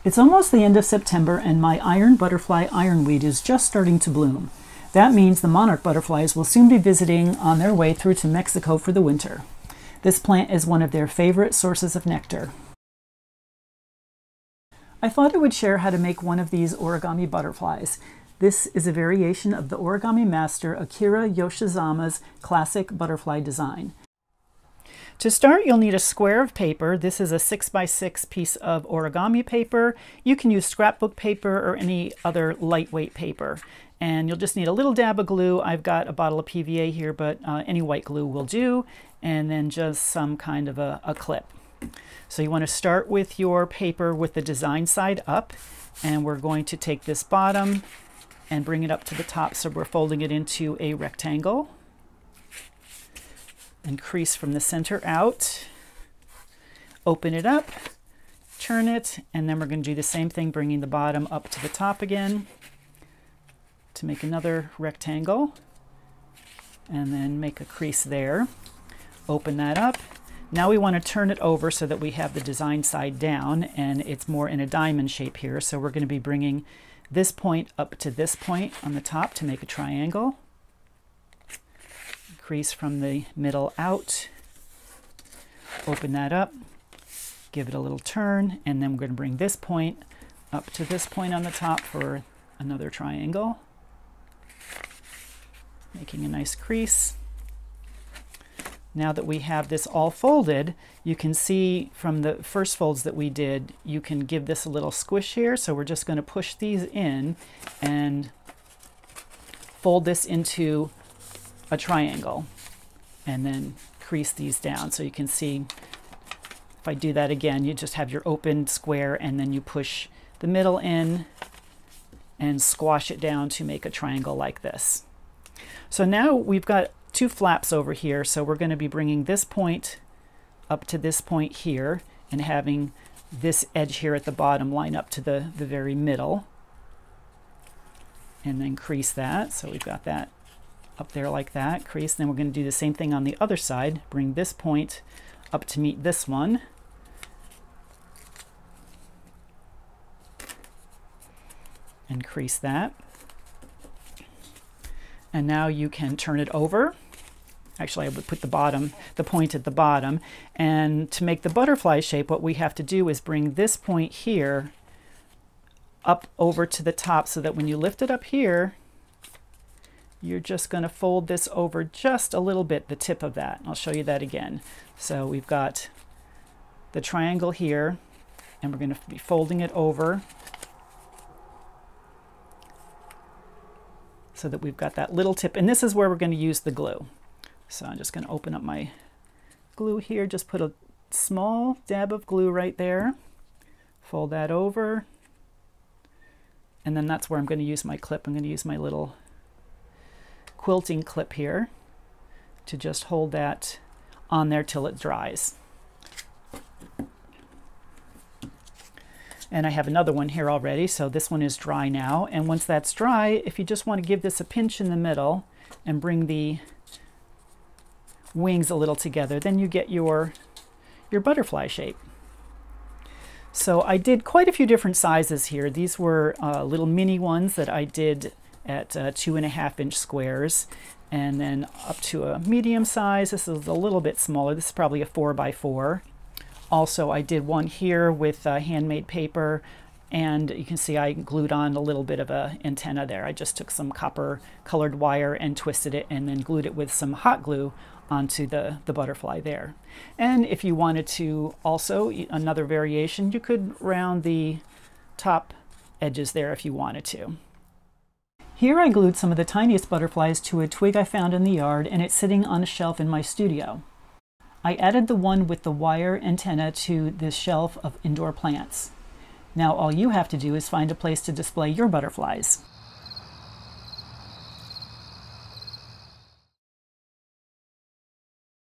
It's almost the end of September and my iron butterfly ironweed is just starting to bloom. That means the monarch butterflies will soon be visiting on their way through to Mexico for the winter. This plant is one of their favorite sources of nectar. I thought I would share how to make one of these origami butterflies. This is a variation of the origami master Akira Yoshizama's classic butterfly design. To start, you'll need a square of paper. This is a 6x6 piece of origami paper. You can use scrapbook paper or any other lightweight paper. And you'll just need a little dab of glue. I've got a bottle of PVA here, but any white glue will do. And then just some kind of a clip. So you want to start with your paper with the design side up. And we're going to take this bottom and bring it up to the top. So we're folding it into a rectangle. And crease from the center out, open it up, turn it, and then we're going to do the same thing, bringing the bottom up to the top again to make another rectangle, and then make a crease there. Open that up. Now we want to turn it over so that we have the design side down, and it's more in a diamond shape here. So we're going to be bringing this point up to this point on the top to make a triangle. Crease from the middle out, open that up, give it a little turn, and then we're going to bring this point up to this point on the top for another triangle, making a nice crease. Now that we have this all folded, you can see from the first folds that we did, you can give this a little squish here. So we're just going to push these in and fold this into a triangle and then crease these down. So you can see if I do that again, you just have your open square and then you push the middle in and squash it down to make a triangle like this. So now we've got two flaps over here. So we're going to be bringing this point up to this point here and having this edge here at the bottom line up to the very middle and then crease that. So we've got that up there like that, crease. Then we're going to do the same thing on the other side. Bring this point up to meet this one. And crease that. And now you can turn it over. Actually, I would put the point at the bottom. And to make the butterfly shape, what we have to do is bring this point here up over to the top so that when you lift it up here, you're just going to fold this over just a little bit, the tip of that. I'll show you that again. So we've got the triangle here, and we're going to be folding it over so that we've got that little tip. And this is where we're going to use the glue. So I'm just going to open up my glue here, just put a small dab of glue right there, fold that over, and then that's where I'm going to use my clip. I'm going to use my little quilting clip here to just hold that on there till it dries. And I have another one here already, so this one is dry now. And once that's dry, if you just want to give this a pinch in the middle and bring the wings a little together, then you get your butterfly shape. So I did quite a few different sizes here. These were little mini ones that I did at 2.5-inch squares, and then up to a medium size. This is a little bit smaller. This is probably a 4x4. Also, I did one here with handmade paper, and you can see I glued on a little bit of an antenna there. I just took some copper colored wire and twisted it and then glued it with some hot glue onto the butterfly there. And if you wanted to also, another variation, you could round the top edges there if you wanted to. Here I glued some of the tiniest butterflies to a twig I found in the yard, and it's sitting on a shelf in my studio. I added the one with the wire antenna to this shelf of indoor plants. Now all you have to do is find a place to display your butterflies.